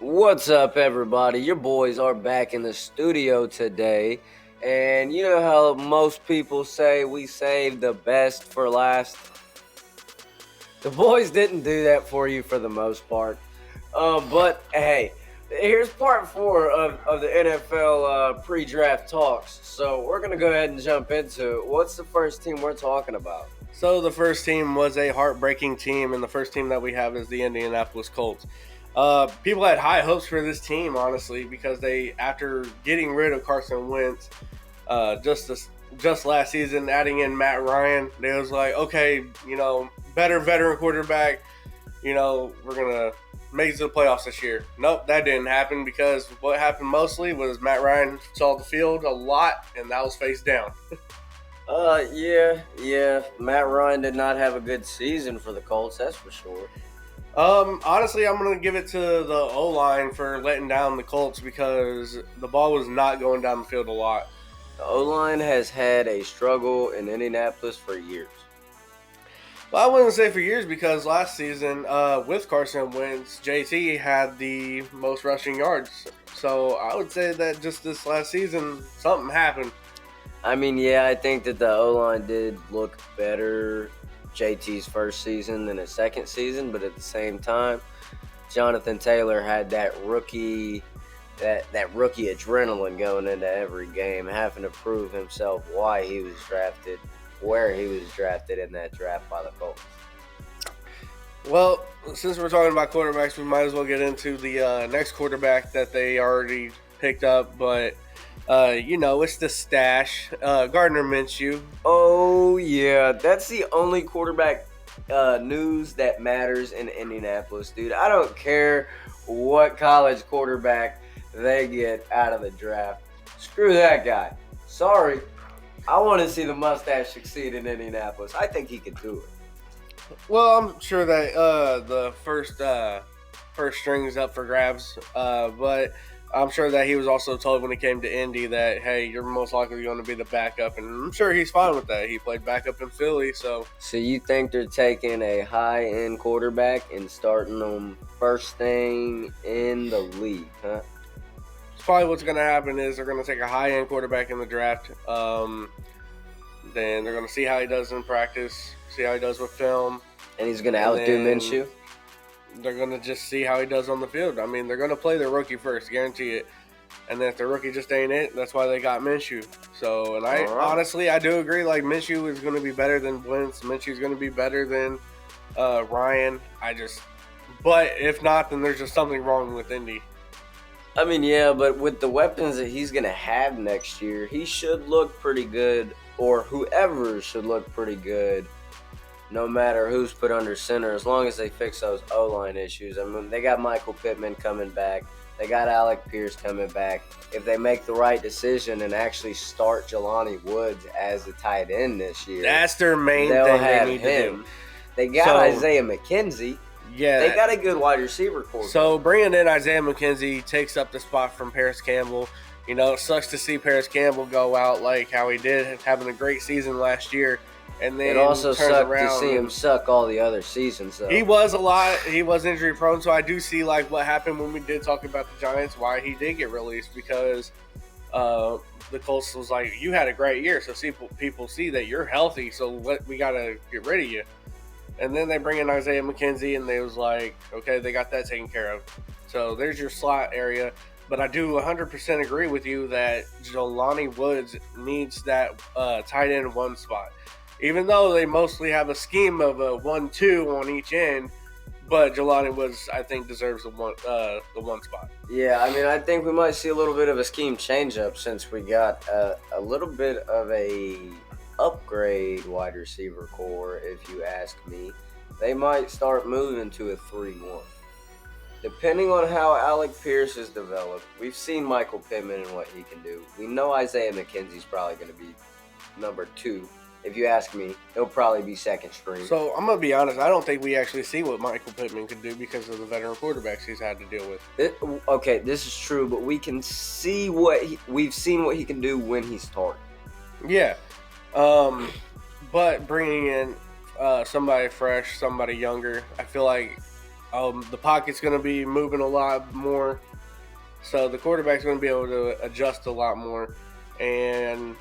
What's up, everybody? Your boys are back in the studio today. And you know how most people say we save the best for last? The boys didn't do that for you for the most part. But hey, here's part four of the NFL pre draft talks. So we're going to go ahead and jump into it. What's the first team we're talking about? So the first team was a heartbreaking team, and the first team that we have is the Indianapolis Colts. People had high hopes for this team, honestly, because after getting rid of Carson Wentz, just last season, adding in Matt Ryan, they was like, okay, better veteran quarterback, we're gonna make it to the playoffs this year. Nope, that didn't happen because what happened mostly was Matt Ryan saw the field a lot, and that was face down. Yeah. Matt Ryan did not have a good season for the Colts, that's for sure. Honestly, I'm going to give it to the O-line for letting down the Colts because the ball was not going down the field a lot. The O-line has had a struggle in Indianapolis for years. Well, I wouldn't say for years because last season, with Carson Wentz, JT had the most rushing yards. So I would say that just this last season, something happened. I mean, yeah, I think that the O-line did look better JT's first season than his second season, but at the same time, Jonathan Taylor had that rookie adrenaline going into every game, having to prove himself why he was drafted, where he was drafted in that draft by the Colts. Well, since we're talking about quarterbacks, we might as well get into the next quarterback that they already picked up, but it's the stash, Gardner Minshew. Oh, yeah. That's the only quarterback news that matters in Indianapolis, dude. I don't care what college quarterback they get out of the draft. Screw that guy. Sorry. I want to see the mustache succeed in Indianapolis. I think he could do it. Well, I'm sure that the first string is up for grabs, but I'm sure that he was also told when he came to Indy that, hey, you're most likely going to be the backup, and I'm sure he's fine with that. He played backup in Philly, so. So you think they're taking a high-end quarterback and starting them first thing in the league, huh? It's probably what's going to happen is they're going to take a high-end quarterback in the draft. Then they're going to see how he does in practice, see how he does with film. And he's going to outdo Minshew? They're going to just see how he does on the field. I mean, they're going to play their rookie first, guarantee it. And then if the rookie just ain't it, that's why they got Minshew. So, and honestly, I do agree. Like, Minshew is going to be better than Wentz. Minshew is going to be better than Ryan. But if not, then there's just something wrong with Indy. I mean, yeah, but with the weapons that he's going to have next year, he should look pretty good, or whoever should look pretty good, no matter who's put under center, as long as they fix those O-line issues. I mean, they got Michael Pittman coming back. They got Alec Pierce coming back. If they make the right decision and actually start Jelani Woods as a tight end this year, that's their main thing they need to do. They got Isaiah McKenzie. Yeah. They got a good wide receiver core. So bringing in Isaiah McKenzie takes up the spot from Paris Campbell. You know, it sucks to see Paris Campbell go out like how he did, having a great season last year. And then it also sucked to see him suck all the other seasons. Though. He was injury prone, so I do see like what happened when we did talk about the Giants, why he did get released, because the Colts was like, you had a great year, so people see that you're healthy, so we got to get rid of you. And then they bring in Isaiah McKenzie, and they was like, okay, they got that taken care of. So there's your slot area. But I do 100% agree with you that Jelani Woods needs that tight end one spot. Even though they mostly have a scheme of a 1-2 on each end, but Jelani Woods, I think, deserves the one spot. Yeah, I mean, I think we might see a little bit of a scheme change-up since we got a little bit of a upgrade wide receiver core, if you ask me. They might start moving to a 3-1. Depending on how Alec Pierce is developed, we've seen Michael Pittman and what he can do. We know Isaiah McKenzie's probably going to be number 2. If you ask me, he'll probably be second string. So I'm going to be honest, I don't think we actually see what Michael Pittman could do because of the veteran quarterbacks he's had to deal with. Okay, this is true, but we can see we've seen what he can do when he's starting. Yeah. But bringing in somebody fresh, somebody younger, I feel like The pocket's going to be moving a lot more. So the quarterback's going to be able to adjust a lot more. And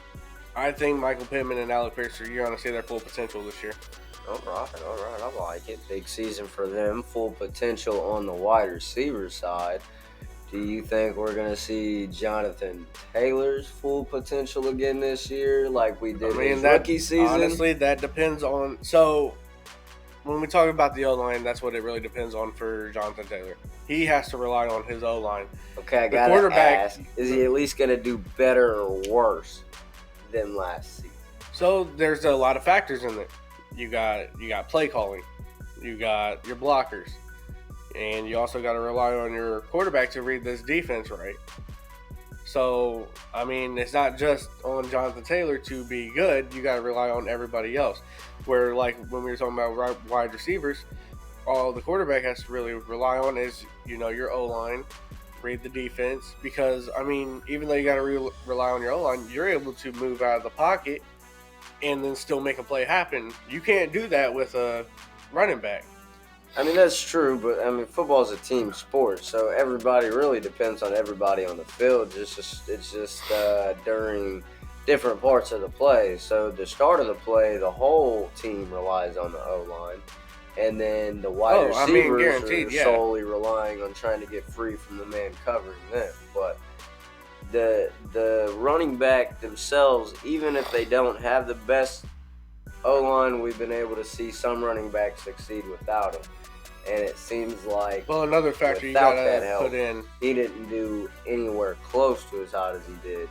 I think Michael Pittman and Alec Pierce are going to see their full potential this year. All right. I like it. Big season for them. Full potential on the wide receiver side. Do you think we're going to see Jonathan Taylor's full potential again this year like we did his rookie season? Honestly, that depends on... So, when we talk about the O-line, that's what it really depends on for Jonathan Taylor. He has to rely on his O-line. Okay, I got to ask, is he at least going to do better or worse than last season? So, there's a lot of factors in it. You got play calling. You got your blockers. And you also got to rely on your quarterback to read this defense right. So, I mean, it's not just on Jonathan Taylor to be good. You got to rely on everybody else. Where, like, when we were talking about wide receivers, all the quarterback has to really rely on is, your O-line, read the defense. Because, I mean, even though you got to rely on your O-line, you're able to move out of the pocket and then still make a play happen. You can't do that with a running back. I mean, that's true, but, football is a team sport, so everybody really depends on everybody on the field. It's just during different parts of the play. So the start of the play, the whole team relies on the O-line, and then the wide receivers are solely relying on trying to get free from the man covering them. But the running back themselves, even if they don't have the best O-line, we've been able to see some running backs succeed without him. And it seems like another factor you gotta put in, he didn't do anywhere close to as hot as he did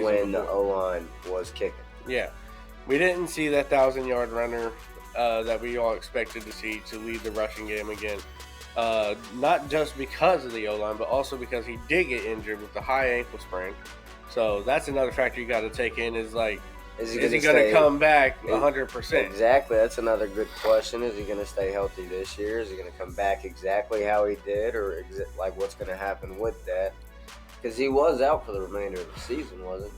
when the O-line was kicking. Yeah, we didn't see that 1,000-yard runner that we all expected to see to lead the rushing game again. Not just because of the O-line, but also because he did get injured with the high ankle sprain. So that's another factor you got to take in is like, is he going to come back 100%? Exactly. That's another good question. Is he going to stay healthy this year? Is he going to come back exactly how he did? Or what's going to happen with that? Because he was out for the remainder of the season, wasn't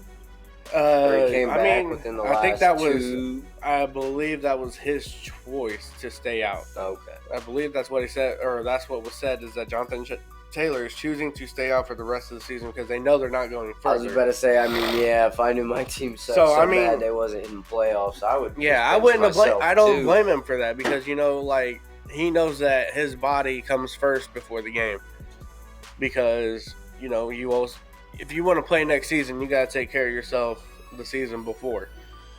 he? Or he came back within the last two. I believe that was his choice to stay out. Okay. I believe that's what he said, or that's what was said, is that Jonathan Taylor is choosing to stay out for the rest of the season because they know they're not going further. I was about to say, if I knew my team sucked bad they wasn't in the playoffs, I would. Yeah, I wouldn't have blamed. I don't blame him for that because he knows that his body comes first before the game. Because if you want to play next season, you got to take care of yourself the season before.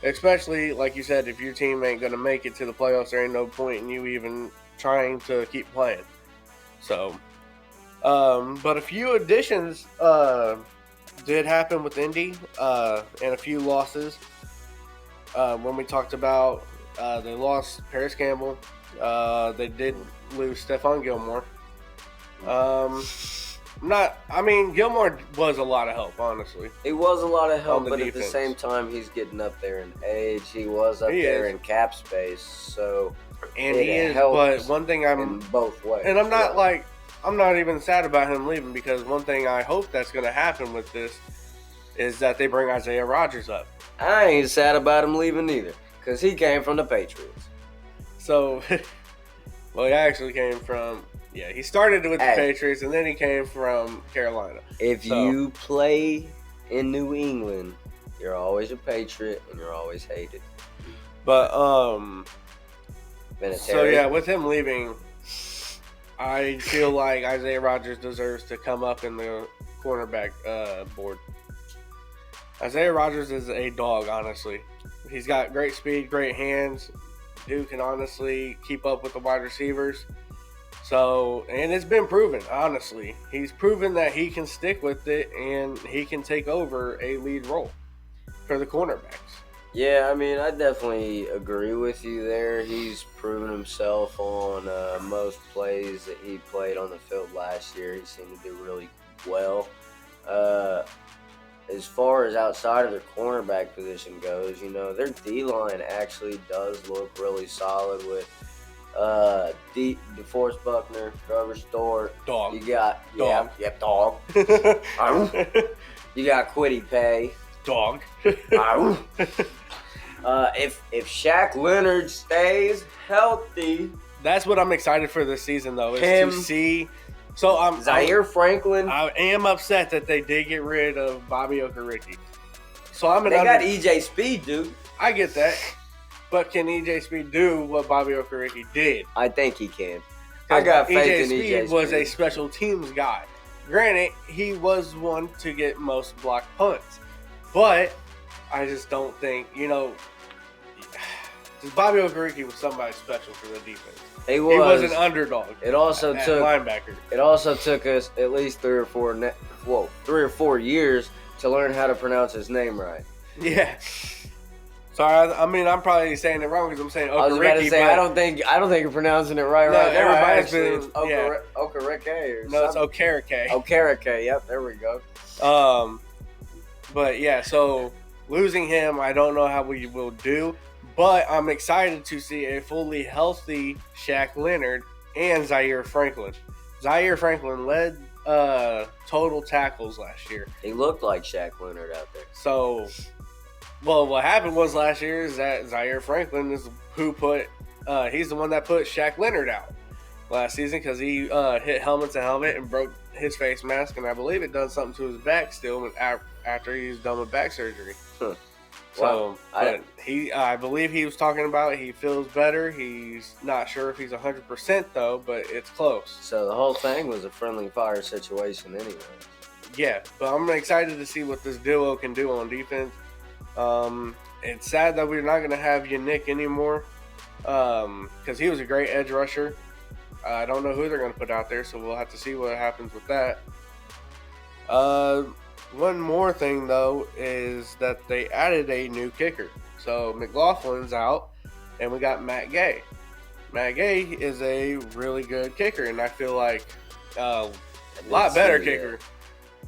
Especially, like you said, if your team ain't going to make it to the playoffs, there ain't no point in you even trying to keep playing. So. But a few additions did happen with Indy and a few losses. When we talked about they lost Paris Campbell, they did lose Stephon Gilmore. Gilmore was a lot of help, honestly. He was a lot of help, but defense. At the same time, he's getting up there in age. He was up there in cap space, so and he is. But one thing in both ways, and I'm not even sad about him leaving because one thing I hope that's going to happen with this is that they bring Isaiah Rodgers up. I ain't sad about him leaving either because he came from the Patriots. So, he actually came from, he started with the Patriots and then he came from Carolina. If you play in New England, you're always a Patriot and you're always hated. But, with him leaving, I feel like Isaiah Rodgers deserves to come up in the cornerback board. Isaiah Rodgers is a dog, honestly. He's got great speed, great hands. Dude can honestly keep up with the wide receivers. So, and it's been proven, honestly. He's proven that he can stick with it and he can take over a lead role for the cornerbacks. Yeah, I definitely agree with you there. He's proven himself on most plays that he played on the field last year. He seemed to do really well. As far as outside of their cornerback position goes, their D-line actually does look really solid with DeForest Buckner, Trevor Story. Dog. You got dog. Dog. You got Kwity Paye. Dog. If Shaq Leonard stays healthy, That's what I'm excited for this season, though, is Him. to see. So Zaire Franklin. I am upset that they did get rid of Bobby Okereke. So They got EJ Speed, dude. I get that, but can EJ Speed do what Bobby Okereke did? I think he can. I got faith in EJ Speed was a Speed. special teams guy. Granted, he was one to get most blocked punts, but I just don't think Bobby Okereke was somebody special for the defense. He He was an was. underdog. It also at took. linebacker. It also took us at least 3 or 4 years to learn how to pronounce his name right. Yeah. Sorry, I mean I'm probably saying it wrong because I'm saying Okereke. I was about to say but I don't think you're pronouncing it right No, right now. everybody's Actually, been- it's Okereke or no, it's something. Okereke. Okereke. Yep, there we go. But yeah, so losing him, I don't know how we will do, but I'm excited to see a fully healthy Shaq Leonard and Zaire Franklin. Zaire Franklin led total tackles last year. He looked like Shaq Leonard out there. So, well, what happened was last year is that Zaire Franklin is who he's the one that put Shaq Leonard out last season because he hit helmet to helmet and broke his face mask, and I believe it done something to his back still after he was done with back surgery. Huh. So, Well, I believe he was talking about he feels better. He's not sure if he's 100% though, but it's close. So the whole thing was a friendly fire situation anyway. Yeah, but I'm excited to see what this duo can do on defense. It's sad that we're not going to have Yannick anymore because he was a great edge rusher. I don't know who they're going to put out there, so we'll have to see what happens with that. One more thing, though, is that they added a new kicker. So McLaughlin's out, and we got Matt Gay. Matt Gay is a really good kicker, and I feel like a lot better kicker.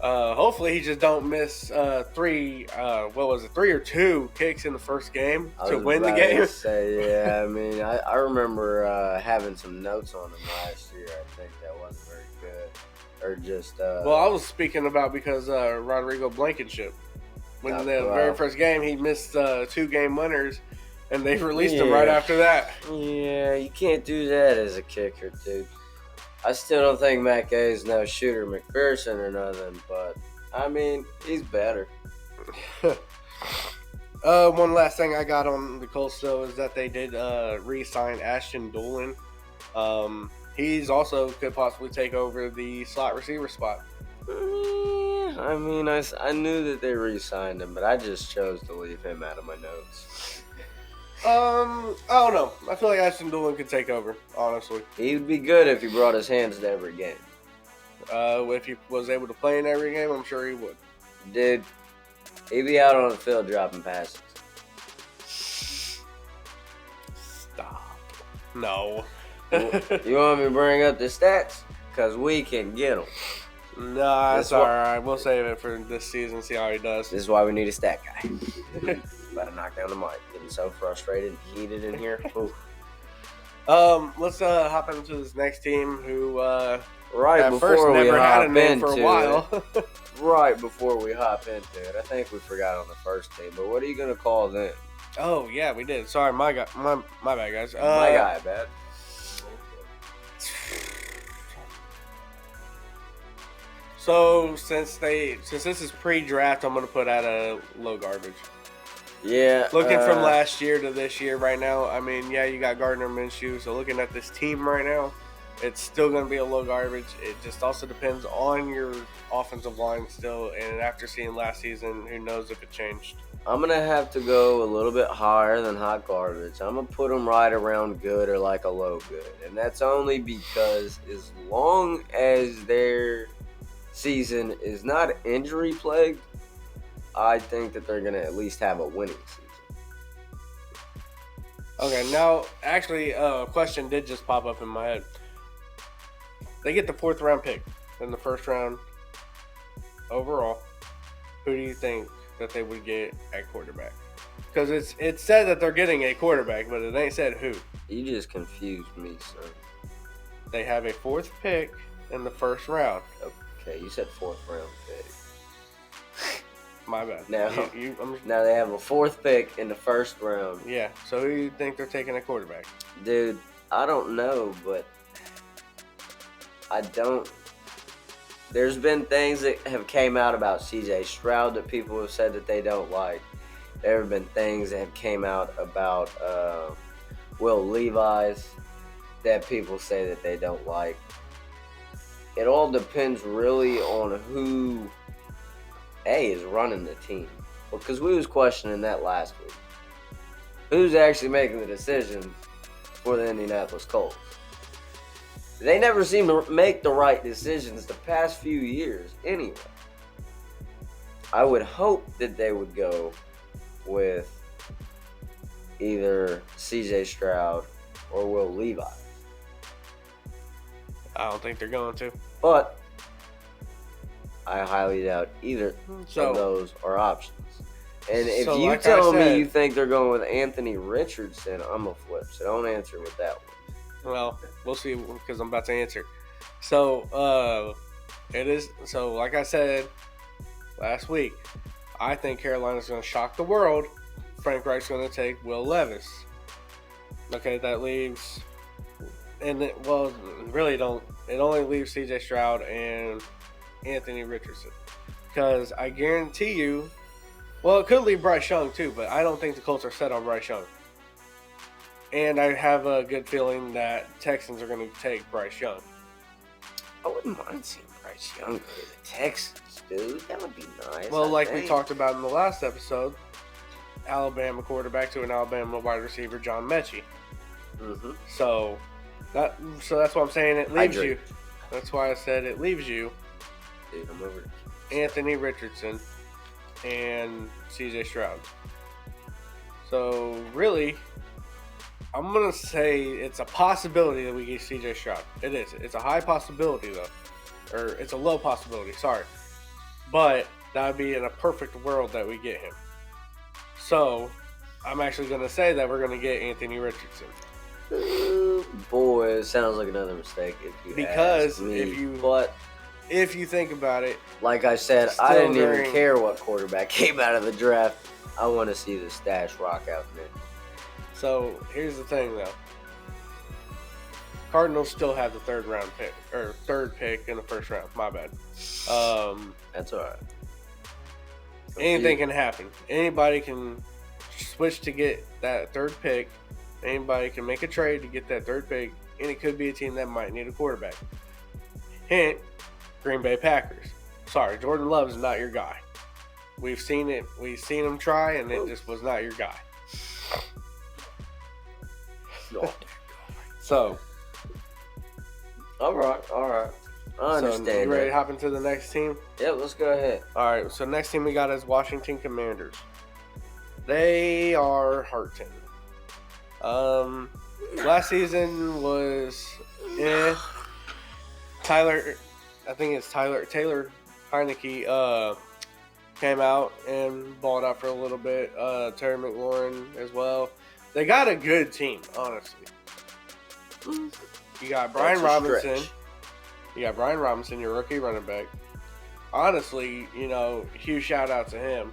Hopefully he just don't miss 3 or 2 kicks in the first game to win the game. Yeah, I mean, I remember having some notes on him last year. I think that wasn't very good. Or just Well, I was speaking about because Rodrigo Blankenship. When the very first game, he missed 2 game winners, and they released him right after that. Yeah, you can't do that as a kicker, dude. I still don't think Matt Gay is no Shooter McPherson or nothing, but I mean, he's better. One last thing I got on the Colts though is that they did re-sign Ashton Doolin. He's also could possibly take over the slot receiver spot. I mean, I knew that they re-signed him, but I just chose to leave him out of my notes. I don't know. I feel like Ashton Doolin could take over, honestly. He would be good if he brought his hands to every game. If he was able to play in every game, I'm sure he would. Dude, he'd be out on the field dropping passes. Stop. No. You want me to bring up the stats? Because we can get them. Nah, it's alright. We'll save it for this season, see how he does. This is why we need a stat guy. About to knock down the mic. Getting so frustrated and heated in here. Oof. Let's hop into this next team who Right at before first we never had hop a name for a into while. it, right before we hop into it, I think we forgot on the first team. But what are you gonna call them? Oh yeah, we did. Sorry, my bad, guys. My guy, bad. So since this is pre-draft, I'm gonna put out a low garbage. Yeah. Looking from last year to this year right now, I mean, yeah, you got Gardner Minshew. So looking at this team right now, it's still going to be a low garbage. It just also depends on your offensive line still. And after seeing last season, who knows if it changed. I'm going to have to go a little bit higher than hot garbage. I'm going to put them right around good or like a low good. And that's only because as long as their season is not injury plagued, I think that they're going to at least have a winning season. Okay, now, actually, a question did just pop up in my head. They get the 4th round pick in the 1st round overall. Who do you think that they would get at quarterback? Because it said that they're getting a quarterback, but it ain't said who. You just confused me, son. They have a 4th pick in the 1st round. Okay, you said 4th round pick. My bad. Now now they have a 4th pick in the 1st round. Yeah, so who do you think they're taking a quarterback? Dude, I don't know, but I don't. There's been things that have came out about C.J. Stroud that people have said that they don't like. There have been things that have came out about Will Levis that people say that they don't like. It all depends really on who is running the team, because we was questioning that last week. Who's actually making the decision for the Indianapolis Colts? They never seem to make the right decisions the past few years anyway. I would hope that they would go with either C.J. Stroud or Will Levis. I don't think they're going to. But I highly doubt either of those are options. And if you like tell me you think they're going with Anthony Richardson, I'm a flip. So don't answer with that one. Well, we'll see because I'm about to answer. So it is. So like I said last week, I think Carolina's going to shock the world. Frank Reich's going to take Will Levis. Okay, that leaves, and it only leaves C.J. Stroud and Anthony Richardson. Because I guarantee you, well, it could leave Bryce Young too, but I don't think the Colts are set on Bryce Young. And I have a good feeling that Texans are going to take Bryce Young. I wouldn't mind seeing Bryce Young go to the Texans, dude. That would be nice. Well, we talked about in the last episode, Alabama quarterback to an Alabama wide receiver, John Mechie. Mm-hmm. So that's what I'm saying. It leaves you. That's why I said it leaves you. Dude, I'm over Anthony Richardson and C.J. Stroud. So really, I'm gonna say it's a possibility that we get C.J. Stroud. It is. It's a high possibility though, or it's a low possibility. Sorry, but that would be in a perfect world that we get him. So I'm actually gonna say that we're gonna get Anthony Richardson. Boy, it sounds like another mistake if you ask me. If you think about it, like I said, I didn't even care what quarterback came out of the draft. I want to see the stash rock out there. So here's the thing, though. Cardinals still have the third pick in the first round. My bad. That's all right. Anything can happen. Anybody can switch to get that third pick. Anybody can make a trade to get that third pick, and it could be a team that might need a quarterback. Hint, Green Bay Packers. Sorry, Jordan Love is not your guy. We've seen it. We've seen him try, and it just was not your guy. So, all right. I understand. So you ready to hop into the next team? Yeah, let's go ahead. All right. So next team we got is Washington Commanders. They are hurting. Last season was Taylor Heineke came out and balled out for a little bit. Terry McLaurin as well. They got a good team, honestly. You got Brian Robinson. You got Brian Robinson, your rookie running back. Honestly, huge shout out to him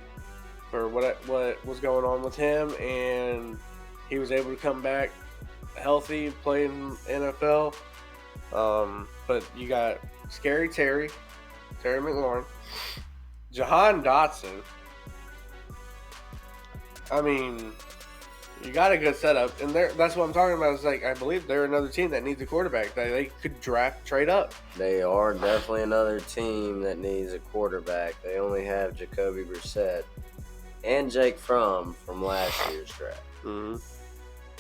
for what was going on with him, and he was able to come back healthy, play in NFL. But you got Scary Terry McLaurin, Jahan Dotson. I mean, you got a good setup, and that's what I'm talking about. Is I believe they're another team that needs a quarterback that they could trade up. They are definitely another team that needs a quarterback. They only have Jacoby Brissett and Jake Fromm from last year's draft. Mm-hmm.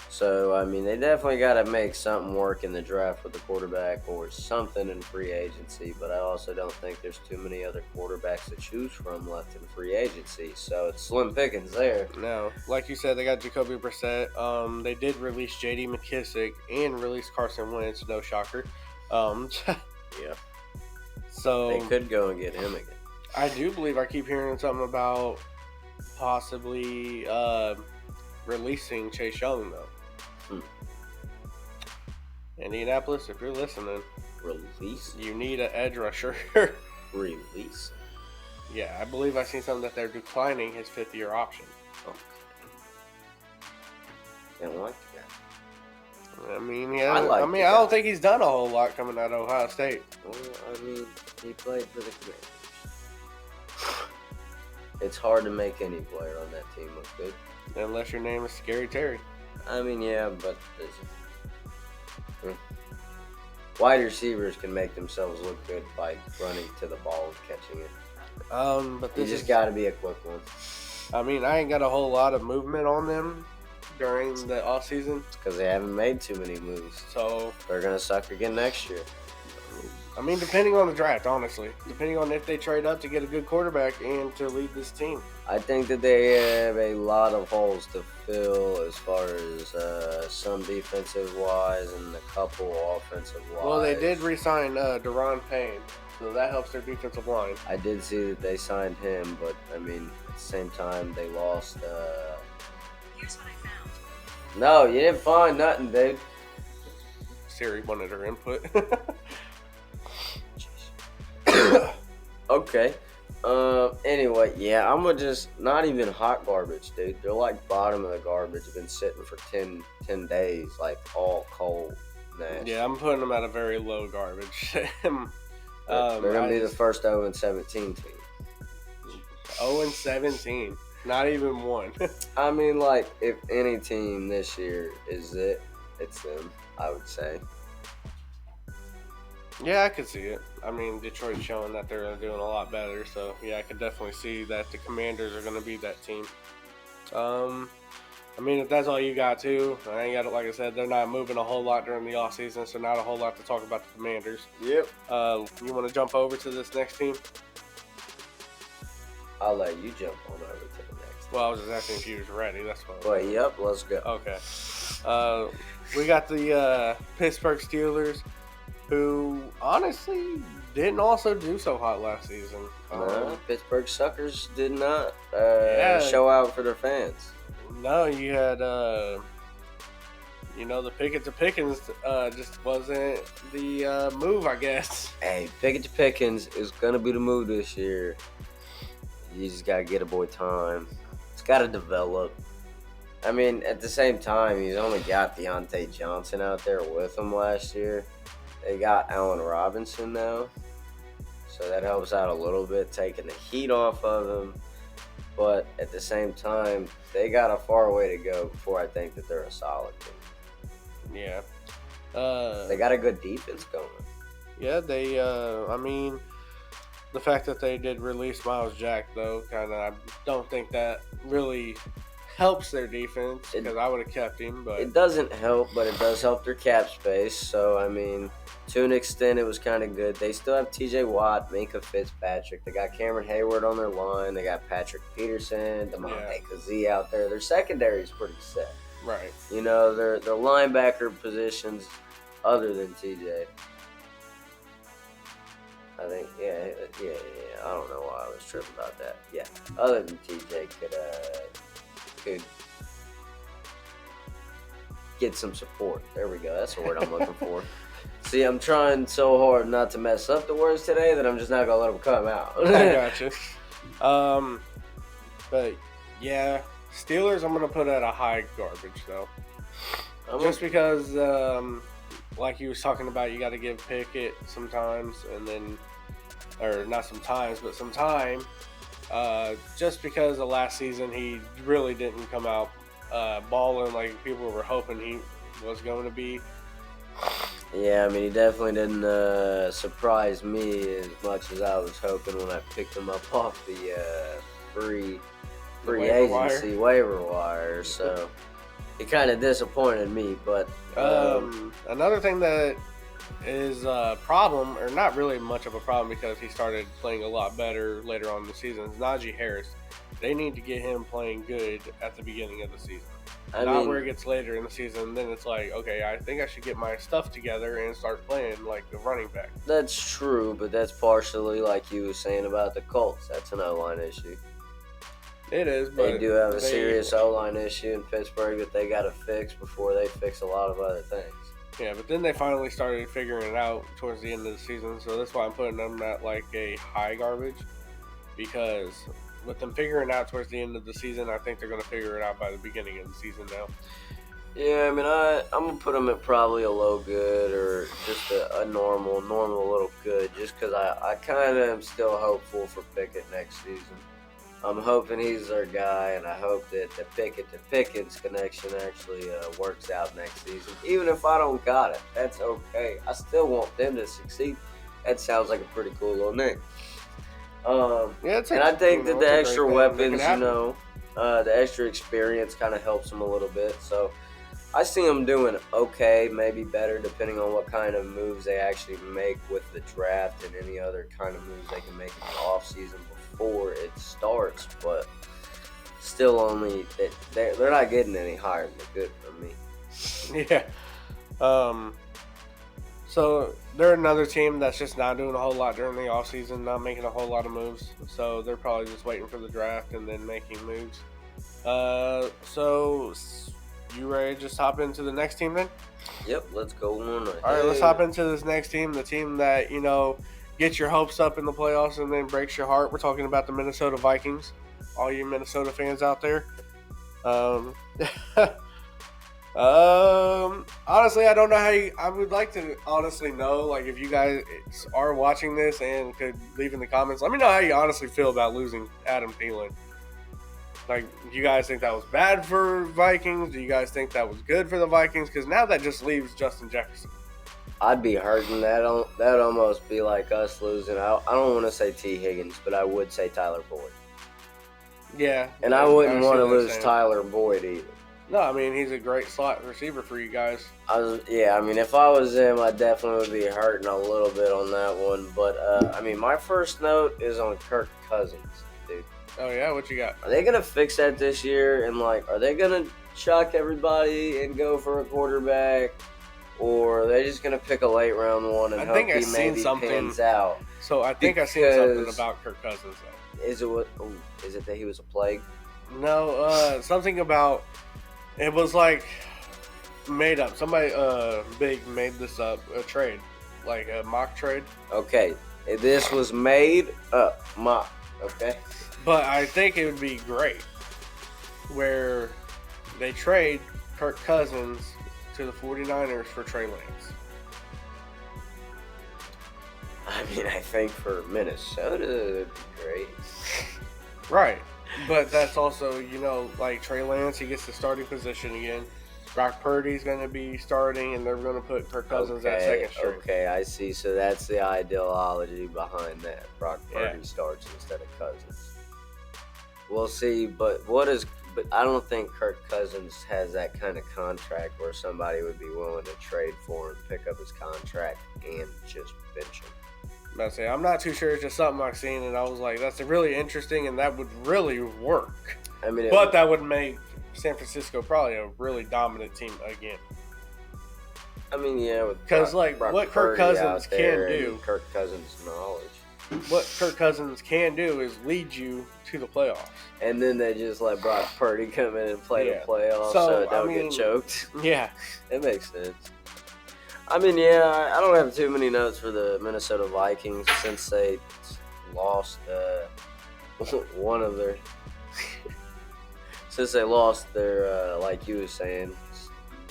So, I mean, they definitely got to make something work in the draft with the quarterback or something in free agency, but I also don't think there's too many other quarterbacks to choose from left in free agency, so it's slim pickings there. No, like you said, they got Jacoby Brissett. They did release J.D. McKissick and release Carson Wentz, no shocker. Yeah. So they could go and get him again. I do believe I keep hearing something about possibly releasing Chase Young, though. Indianapolis, if you're listening, release. You need an edge rusher. Release. Yeah, I believe I seen something that they're declining his 5th-year option. Okay. Don't like that. I mean, yeah. I like the I don't guy. think he's done a whole lot coming out of Ohio State. Well, I mean, he played for the Commanders. It's hard to make any player on that team look good. Unless your name is Scary Terry. I mean, yeah, but wide receivers can make themselves look good by running to the ball and catching it. But You this just is, got to be a quick one. I mean, I ain't got a whole lot of movement on them during the off season, Because they haven't made too many moves. so They're going to suck again next year. I mean, depending on the draft, honestly, depending on if they trade up to get a good quarterback and to lead this team. I think that they have a lot of holes to fill as far as some defensive wise and a couple offensive wise. Well, they did re-sign Deron Payne, so that helps their defensive line. I did see that they signed him, but I mean, at the same time, they lost. Here's what I found. No, you didn't find nothing, dude. Siri wanted her input. Okay. Anyway, yeah, I'm gonna just not even hot garbage, dude. They're like bottom of the garbage. Been sitting for 10 days, like all cold. Nasty. Yeah, I'm putting them at a very low garbage. They're gonna be the first 0-17 team. 0-17, not even one. I mean, like, if any team this year is it, it's them. I would say. Yeah, I could see it. I mean, Detroit's showing that they're doing a lot better, so yeah, I could definitely see that the Commanders are going to be that team. I mean, if that's all you got too, I ain't got it. Like I said, they're not moving a whole lot during the offseason, so not a whole lot to talk about the Commanders. Yep. You want to jump over to this next team? I'll let you jump on over to the next. Well, I was just asking if you was ready. That's what. But yep, let's go. Okay. We got the Pittsburgh Steelers, who honestly didn't also do so hot last season. Pittsburgh suckers did not show out for their fans. No, you had, the Pickett to Pickens just wasn't the move, I guess. Hey, Pickett to Pickens is gonna be the move this year. You just gotta get a boy time. It's gotta develop. I mean, at the same time, he's only got Deontay Johnson out there with him last year. They got Allen Robinson now, so that helps out a little bit, taking the heat off of him. But at the same time, they got a far way to go before I think that they're a solid team. Yeah. They got a good defense going. Yeah, they, I mean, the fact that they did release Miles Jack, though, I don't think that really helps their defense, because I would have kept him. But it doesn't help, but it does help their cap space. So, I mean, to an extent, it was kind of good. They still have T.J. Watt, Minka Fitzpatrick. They got Cameron Hayward on their line. They got Patrick Peterson, DeMonte Kazee out there. Their secondary is pretty set. Right. You know, their linebacker positions, other than T.J. I think, yeah. I don't know why I was tripping about that. Yeah, other than T.J. could get some support. There we go. That's the word I'm looking for. See, I'm trying so hard not to mess up the words today that I'm just not gonna let them come out. I gotcha. But yeah, Steelers, I'm gonna put at a high garbage though, just because, like you was talking about, you got to give Pickett sometimes, and then, or not sometimes, but some time. Just because of last season, he really didn't come out balling like people were hoping he was going to be. Yeah, I mean, he definitely didn't surprise me as much as I was hoping when I picked him up off the free agency waiver wire. So it kind of disappointed me. But another thing that is a problem, or not really much of a problem because he started playing a lot better later on in the season, is Najee Harris. They need to get him playing good at the beginning of the season. Not where it gets later in the season, then it's like, okay, I think I should get my stuff together and start playing like the running back. That's true, but that's partially like you were saying about the Colts. That's an O-line issue. It is, but they do have a serious O-line issue in Pittsburgh that they got to fix before they fix a lot of other things. Yeah, but then they finally started figuring it out towards the end of the season, so that's why I'm putting them at like a high garbage, because with them figuring it out towards the end of the season, I think they're going to figure it out by the beginning of the season now. Yeah, I mean, I'm gonna put him at probably a low good or just a normal little good, just because I kind of am still hopeful for Pickett next season. I'm hoping he's our guy, and I hope that the Pickett to Pickens connection actually works out next season. Even if I don't got it, that's okay. I still want them to succeed. That sounds like a pretty cool little name. Yeah, it's And I think that the it's a extra great thing that can weapons, happen. the extra experience kind of helps them a little bit. So I see them doing okay, maybe better, depending on what kind of moves they actually make with the draft and any other kind of moves they can make in the offseason before it starts. But still, only they're not getting any higher than the good for me. Yeah. So they're another team that's just not doing a whole lot during the offseason, not making a whole lot of moves. So they're probably just waiting for the draft and then making moves. So you ready to just hop into the next team then? Yep, let's go on. All right, let's hop into this next team, the team that, gets your hopes up in the playoffs and then breaks your heart. We're talking about the Minnesota Vikings. All you Minnesota fans out there. Um, honestly, I don't know I would like to honestly know, like, if you guys are watching this and could leave in the comments, let me know how you honestly feel about losing Adam Thielen. Like, do you guys think that was bad for Vikings? Do you guys think that was good for the Vikings? Because now that just leaves Justin Jefferson. I'd be hurting. That'd almost be like us losing. I don't want to say T. Higgins, but I would say Tyler Boyd. Yeah. And I wouldn't see want to what you're lose saying. Tyler Boyd either. No, I mean, he's a great slot receiver for you guys. I mean, if I was him, I definitely would be hurting a little bit on that one. But, I mean, my first note is on Kirk Cousins, dude. Oh, yeah? What you got? Are they going to fix that this year? And, like, are they going to chuck everybody and go for a quarterback? Or are they just going to pick a late round one and I hope think I he seen maybe something. pans out? So I think I seen something Because- about Kirk Cousins, though. Is it that he was a plague? No, something about it was like made up. Somebody big made this up, a trade, like a mock trade. Okay, this was made up, mock. Okay, But I think it would be great where they trade Kirk Cousins to the 49ers for Trey Lance. I mean, I think for Minnesota, it'd be great. Right. But that's also, like Trey Lance, he gets the starting position again. Brock Purdy's going to be starting, and they're going to put Kirk Cousins at second string. Okay, I see. So that's the ideology behind that. Brock Purdy Yeah. starts instead of Cousins. We'll see, but I don't think Kirk Cousins has that kind of contract where somebody would be willing to trade for him, pick up his contract, and just bench him. I'm not too sure. It's just something I've seen, and I was like, that's really interesting, and that would really work. I mean, But that would make San Francisco probably a really dominant team again. I mean, yeah, with 'Cause, Brock- like, Brock what Kirk Purdy Cousins out there can and do- Kirk Cousins' knowledge, What Kirk Cousins can do is lead you to the playoffs. and then they just let Brock Purdy come in and play Yeah. the playoffs, So, so it I don't mean- get choked. Yeah. It makes sense. I mean, yeah, I don't have too many notes for the Minnesota Vikings since they lost one of their. Since they lost their, like you were saying,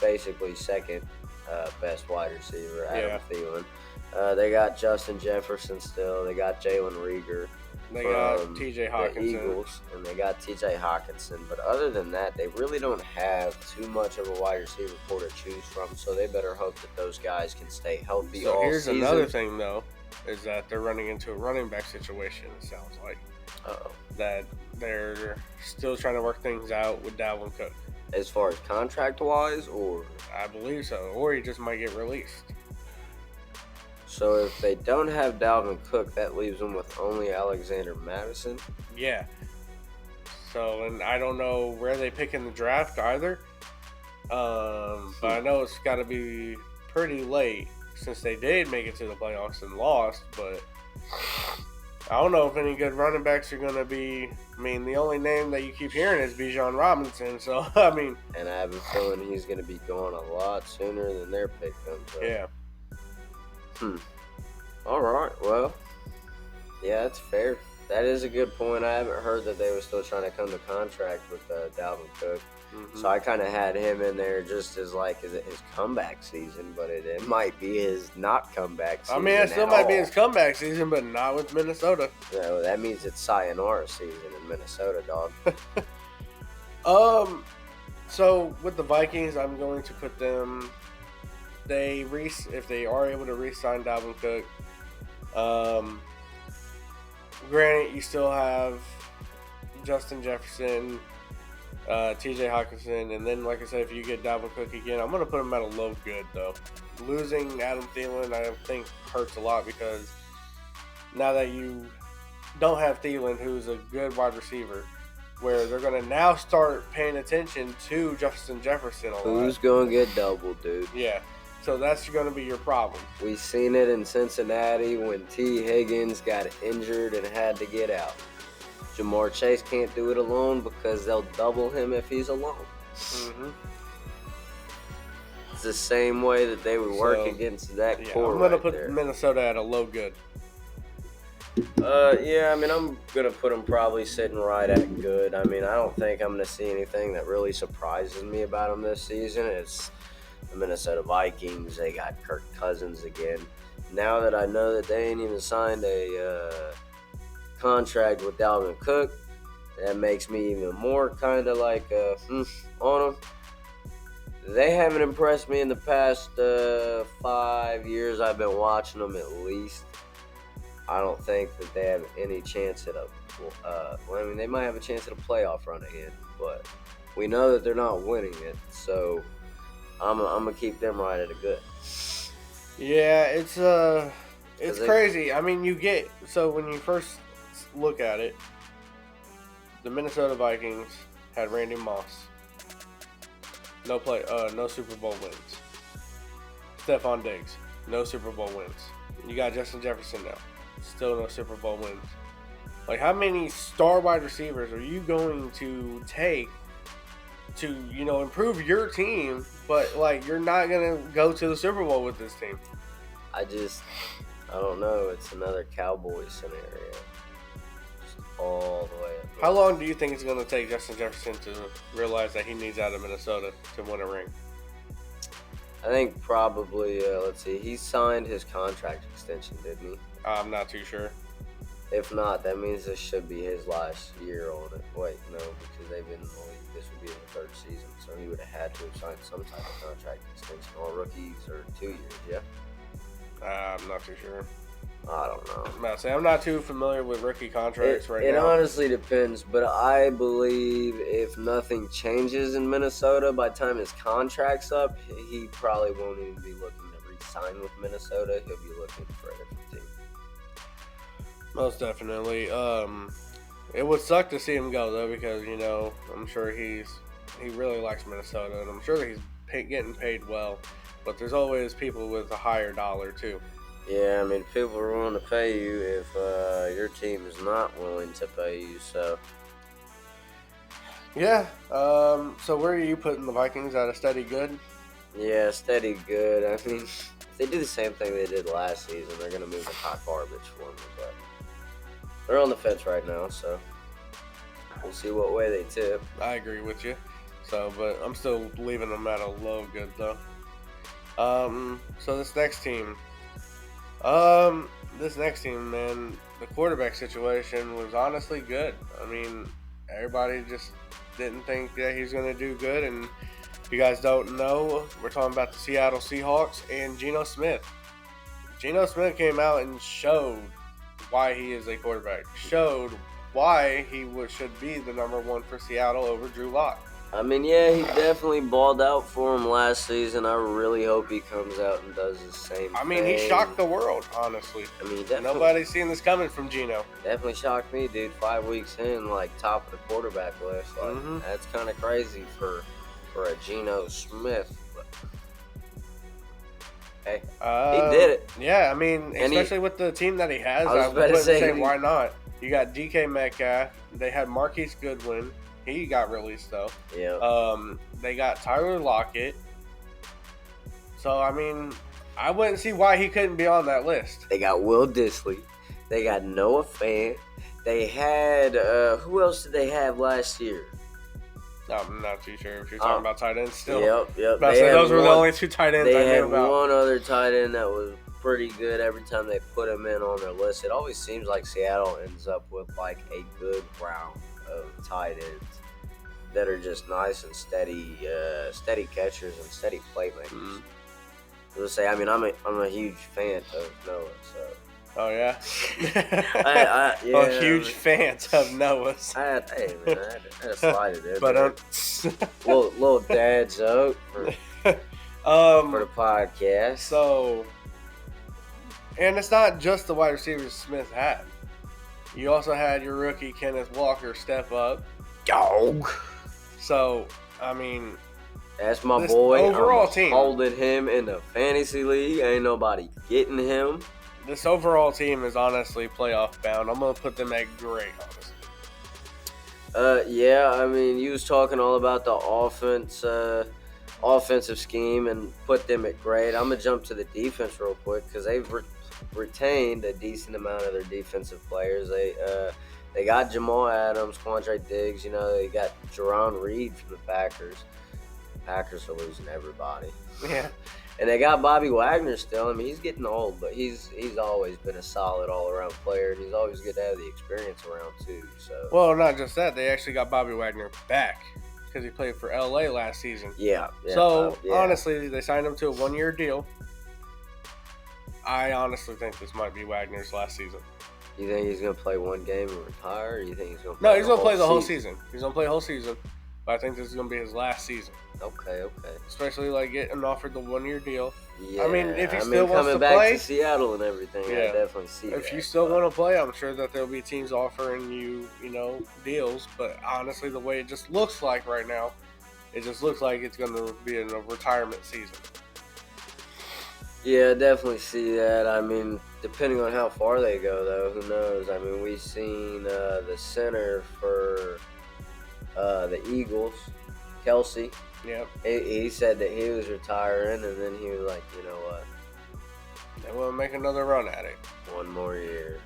basically second best wide receiver, Adam Thielen. They got Justin Jefferson still. They got Jalen Reagor. They got from T.J. the Hawkinson. Eagles, and they got T.J. Hawkinson. But other than that, they really don't have too much of a wide receiver core to choose from. So they better hope that those guys can stay healthy So all here's season. another thing, though, is that they're running into a running back situation, it sounds like. Uh-oh. That they're still trying to work things out with Dalvin Cook. As far as contract-wise, or I believe so. Or he just might get released. so if they don't have Dalvin Cook, that leaves them with only Alexander Madison. Yeah. So, and I don't know where they pick in the draft either. But I know it's got to be pretty late since they did make it to the playoffs and lost. But I don't know if any good running backs are going to be. I mean, the only name that you keep hearing is Bijan Robinson. So, I mean, And I have a feeling he's going to be going a lot sooner than their pick comes up. yeah. All right. Well, yeah, that's fair. That is a good point. I haven't heard that they were still trying to come to contract with Dalvin Cook. So I kind of had him in there just as like his comeback season, but it might be his not comeback season. I mean, it still might be his comeback season, but not with Minnesota. Yeah, well, that means it's sayonara season in Minnesota, dog. So with the Vikings, I'm going to put them. If they are able to re-sign Dalvin Cook. Granted, you still have Justin Jefferson, T.J. Hawkinson, and then, like I said, if you get Dalvin Cook again, I'm going to put him at a low good, though. Losing Adam Thielen, I think, hurts a lot because now that you don't have Thielen, who's a good wide receiver, where they're going to now start paying attention to Justin Jefferson a lot. Who's going to get double, dude? Yeah. So that's going to be your problem. We seen it in Cincinnati when T. Higgins got injured and had to get out. Jamar Chase can't do it alone because they'll double him if he's alone. Mm-hmm. It's the same way that they would work against that core. I'm going to put there. Minnesota at a low good. Yeah, I mean, I'm going to put them probably sitting right at good. I mean, I don't think I'm going to see anything that really surprises me about them this season. It's the Minnesota Vikings. They got Kirk Cousins again. Now that I know that they ain't even signed a contract with Dalvin Cook, that makes me even more kind of like on them. They haven't impressed me in the past 5 years I've been watching them at least. I don't think that they have any chance at they might have a chance at a playoff run again, but we know that they're not winning it, so I'm gonna keep them right at a good. Yeah, it's crazy. I mean, when you first look at it, the Minnesota Vikings had Randy Moss. No Super Bowl wins. Stephon Diggs, no Super Bowl wins. You got Justin Jefferson now, still no Super Bowl wins. Like, how many star wide receivers are you going to take to, improve your team, but, like, you're not going to go to the Super Bowl with this team? I don't know. It's another Cowboys scenario. Just all the way up. How long do you think it's going to take Justin Jefferson to realize that he needs out of Minnesota to win a ring? I think probably, let's see, he signed his contract extension, didn't he? I'm not too sure. If not, that means this should be his last year on it. Wait, no, because they've been in the league. This would be the third season, so he would have had to have signed some type of contract extension. All rookies are 2 years, yeah? I'm not too sure. I don't know. I'm not too familiar with rookie contracts right now. It honestly depends, but I believe if nothing changes in Minnesota by the time his contract's up, he probably won't even be looking to re-sign with Minnesota. He'll be looking for a different team. Most definitely. It would suck to see him go, though, because, I'm sure he really likes Minnesota, and I'm sure he's getting paid well. But there's always people with a higher dollar, too. Yeah, I mean, people are willing to pay you if your team is not willing to pay you, so. Yeah, so where are you putting the Vikings? At a steady good? Yeah, steady good. I mean, if they do the same thing they did last season, they're going to move the hot garbage for me, but they're on the fence right now, so we'll see what way they tip. I agree with you. So, but I'm still leaving them at a low good, though. So this next team, man, the quarterback situation was honestly good. I mean, everybody just didn't think that he's going to do good. And if you guys don't know, we're talking about the Seattle Seahawks and Geno Smith. Geno Smith came out and showed why he is a quarterback. Showed why he should be the number one for Seattle over Drew Lock. I mean, yeah, he definitely balled out for him last season. I really hope he comes out and does the same thing. I mean, he shocked the world, honestly. I mean, nobody's seen this coming from Geno. Definitely shocked me, dude. 5 weeks in, like, top of the quarterback list. Like, That's kind of crazy for a Geno Smith. But, hey, he did it. Yeah, I mean, especially with the team that he has, I would say why not? You got DK Metcalf. They had Marquise Goodwin. He got released, though. Yeah. They got Tyler Lockett. So, I mean, I wouldn't see why he couldn't be on that list. They got Will Dissly. They got Noah Fant. They had, who else did they have last year? I'm not too sure if you're talking about tight ends still. Yep. But those were the only two tight ends I They knew had about. one other tight end that was pretty good every time they put him in on their list. It always seems like Seattle ends up with like a good round of tight ends that are just nice and steady catchers and steady playmakers. Mm-hmm. Let's say, I mean, I'm a huge fan of Noah, so. Oh, yeah? Yeah, huge fans of Noah's. I had to slide it in. But little dad joke for the podcast. So, and it's not just the wide receivers Smith had. You also had your rookie Kenneth Walker step up. Dog. So, I mean, that's my this boy. overall I'm team. Holding him in the fantasy league. Ain't nobody getting him. This overall team is honestly playoff bound. I'm gonna put them at great, honestly. Yeah. I mean, you was talking all about the offensive scheme and put them at great. I'm gonna jump to the defense real quick because they've retained a decent amount of their defensive players. They got Jamal Adams, Quandre Diggs. You know, they got Jerron Reed from the Packers. Packers are losing everybody. Yeah. And they got Bobby Wagner still. I mean, he's getting old, but he's always been a solid all-around player, and he's always good to have the experience around too. So. Well, not just that, they actually got Bobby Wagner back because he played for LA last season. Yeah. So honestly, they signed him to a 1-year deal. I honestly think this might be Wagner's last season. You think he's gonna play one game and retire? Or you think he's gonna? No, he's gonna play the whole season. He's gonna play the whole season. But I think this is gonna be his last season. Okay. Especially like getting offered the 1-year deal. Yeah. I mean, if he still wants coming to back play to Seattle and everything, I definitely see that. If you still want to play, I'm sure that there'll be teams offering you, deals. But honestly, the way it just looks like right now, it just looks like it's going to be in a retirement season. Yeah, I definitely see that. I mean, depending on how far they go, though, who knows? I mean, we've seen the center for the Eagles, Kelsey. Yep. He said that he was retiring, and then he was like, you know what? They want to make another run at it. One more year.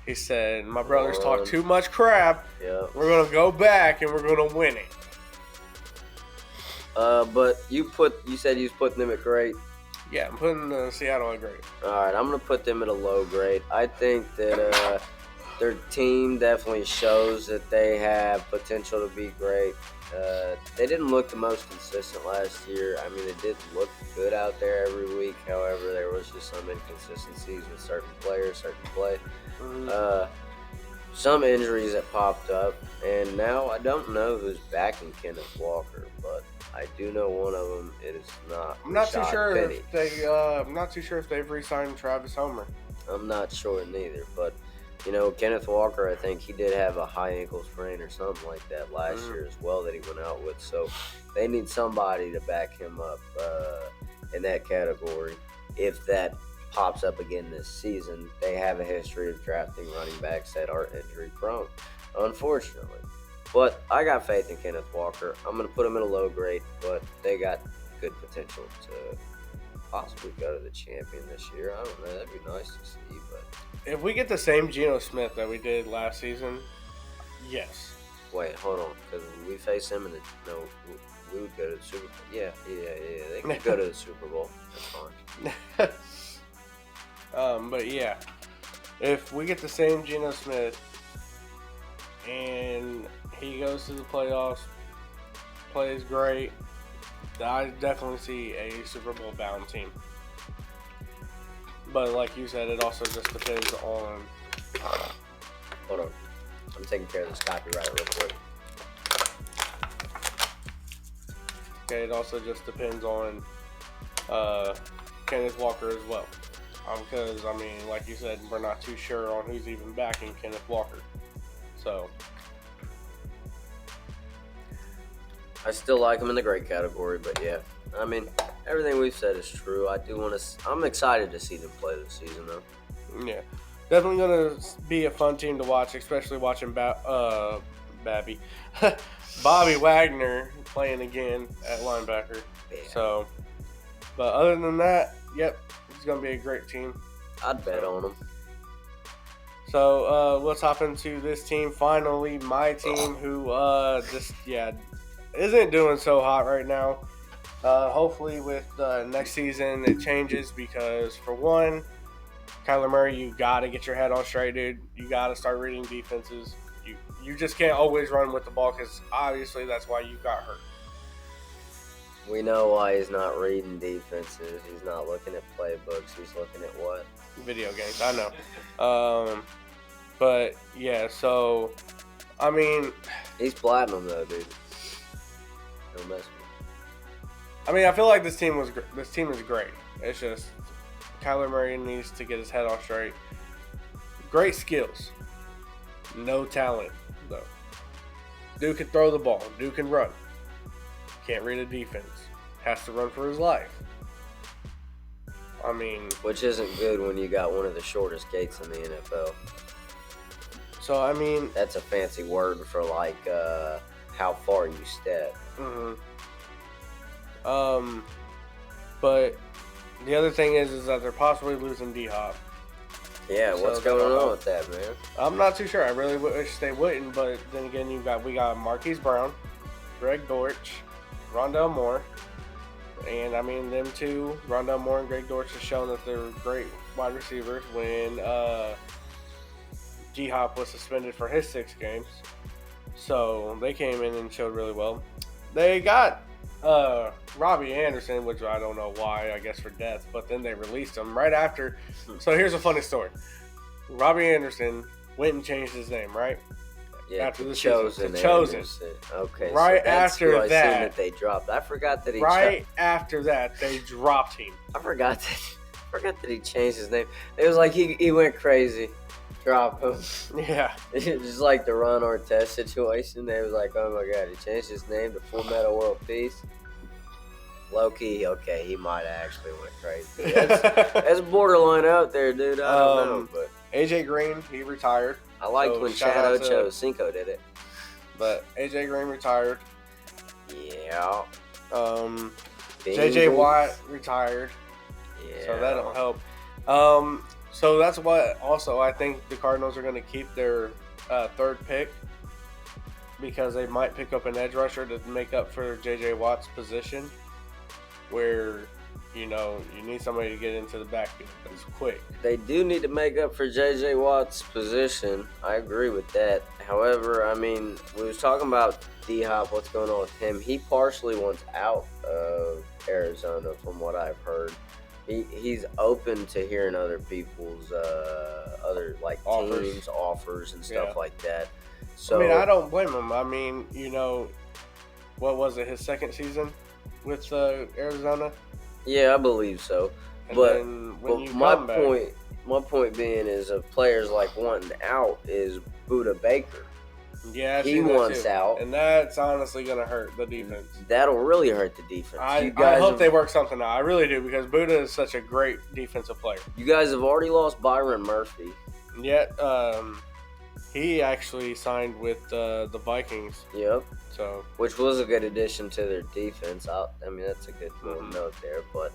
He said, my brothers talk too much crap. Yep. We're going to go back, and we're going to win it. But you said you was putting them at great. Yeah, I'm putting Seattle at great. All right, I'm going to put them at a low grade. I think that their team definitely shows that they have potential to be great. They didn't look the most consistent last year. I mean, they did look good out there every week. However, there was just some inconsistencies with certain players, certain play. Mm-hmm. Some injuries that popped up, and now I don't know who's backing Kenneth Walker, but I do know one of them. It is not. I'm not too Rashad sure Penny. if they. I'm not too sure if they've re-signed Travis Homer. I'm not sure neither, but Kenneth Walker, I think he did have a high ankle sprain or something like that last year as well that he went out with. So they need somebody to back him up in that category. If that pops up again this season, they have a history of drafting running backs that are injury prone, unfortunately. But I got faith in Kenneth Walker. I'm going to put him in a low grade, but they got good potential to possibly go to the champion this year. I don't know. That'd be nice to see, but. If we get the same Geno Smith that we did last season, yes. Wait, hold on, because we face him we would go to the Super Bowl. Yeah, they could go to the Super Bowl. That's fine. But yeah, if we get the same Geno Smith and he goes to the playoffs, plays great, I definitely see a Super Bowl bound team. But like you said, it also just depends on. Hold on. I'm taking care of this copyright real quick. Okay, it also just depends on Kenneth Walker as well. Because, like you said, we're not too sure on who's even backing Kenneth Walker. So. I still like him in the great category, but yeah. I mean, everything we've said is true. I'm excited to see them play this season, though. Yeah. Definitely going to be a fun team to watch, especially watching Bobby Wagner playing again at linebacker. Yeah. So, but other than that, yep, it's going to be a great team. I'd bet on them. So, let's hop into this team. Finally, my team who isn't doing so hot right now. Hopefully, with next season, it changes because, for one, Kyler Murray, you got to get your head on straight, dude. You got to start reading defenses. You just can't always run with the ball because obviously that's why you got hurt. We know why he's not reading defenses. He's not looking at playbooks. He's looking at what? Video games, I know. But yeah, so I mean, He's platinum though, dude. Don't mess with I feel like this team is great. It's just Kyler Murray needs to get his head on straight. Great skills, no talent though. Dude can throw the ball. Dude can run. Can't read a defense. Has to run for his life. I mean, which isn't good when you got one of the shortest gates in the NFL. so I mean, That's a fancy word for like how far you step. but the other thing is that they're possibly losing D-Hop. Yeah, So what's they don't going on know. with that, man? I'm not too sure. I really wish they wouldn't, but then again, we got Marquise Brown, Greg Dortch, Rondell Moore, and I mean them two, Rondell Moore and Greg Dortch, have shown that they're great wide receivers. When D-Hop was suspended for his 6 games, so they came in and showed really well. They got Robbie Anderson, which I don't know why, I guess for death, but then they released him right after. So here's a funny story. Robbie Anderson went and changed his name, right? Yeah, After to the Chosen. season, to Chosen. Anderson. Okay, Right so that's after who I seen that- that they dropped. I forgot that he Right after that, they dropped him. I forgot that he changed his name. It was like he went crazy. Drop him. Yeah. It's just like the Ron Artest situation. They was like, oh my god, he changed his name to Full Metal World Peace. Low-key, okay, he might have actually went crazy. That's borderline out there, dude. I don't know, but AJ Green, he retired, I liked So, when shout Chad out to- Ochocinco did it. but AJ Green retired. Yeah. JJ Bengals. Watt retired, Yeah. so that'll help. So that's what also I think the Cardinals are going to keep their 3rd pick because they might pick up an edge rusher to make up for JJ Watt's position, where you need somebody to get into the backfield that's quick. They do need to make up for J.J. Watt's position. I agree with that. However, I mean, we was talking about D-Hop, what's going on with him. He partially wants out of Arizona from what I've heard. He's open to hearing other people's other like Offers. teams, offers and stuff Yeah. like that. So I mean, I don't blame him. I mean, what was it, his 2nd season with Arizona? yeah, I believe so. And But- then when But you my come back, point being is of players like wanting out is Buda Baker. yeah, I he see that wants too. out. And that's honestly going to hurt the defense. That'll really hurt the defense. I you guys hope have, they work something out. I really do, because Buda is such a great defensive player. You guys have already lost Byron Murphy. And yet, he actually signed with the Vikings. Yep. So, Which was a good addition to their defense. I mean, that's a good little Mhm. note there, but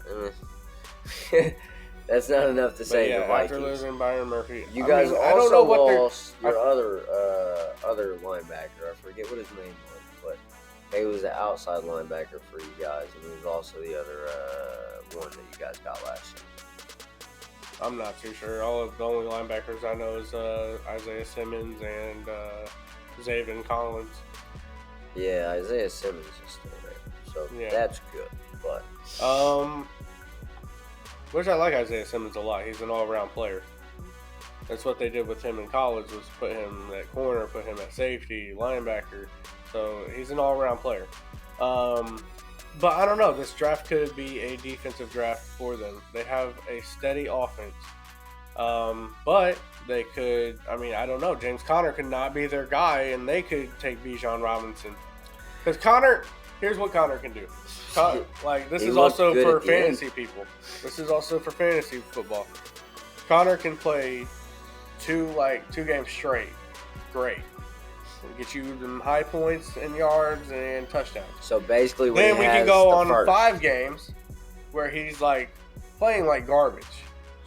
that's not enough to but save yeah, the after Vikings. losing Byron Murphy, You I guys mean, also I don't know what they're. lost your other linebacker. I forget what his name was, but he was the outside linebacker for you guys, and he was also the other one that you guys got last year. I'm not too sure. The only linebackers I know is Isaiah Simmons and Zaven Collins. Yeah, Isaiah Simmons is still there, so Yeah. that's good. But Which I like Isaiah Simmons a lot. He's an all-around player. That's what they did with him in college, was put him at corner, put him at safety, linebacker. So he's an all-around player. But I don't know. This draft could be a defensive draft for them. They have a steady offense. But they could, I don't know. James Conner could not be their guy, and they could take Bijan Robinson. Because Conner, here's what Conner can do. This He is looked also good for at the end. fantasy people. This is also for fantasy football. Conner can play two games straight. Great. Get you them high points and yards and touchdowns. so basically, when Then he we has can go the on first, 5 games where he's playing like garbage.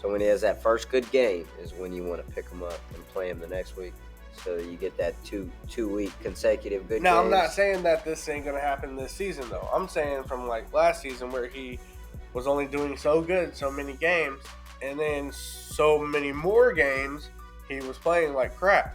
So when he has that first good game, is when you want to pick him up and play him the next week. so you get that two-week consecutive good Now, games. I'm not saying that this ain't going to happen this season, though. I'm saying from, like, last season where he was only doing so good so many games, and then so many more games he was playing like crap.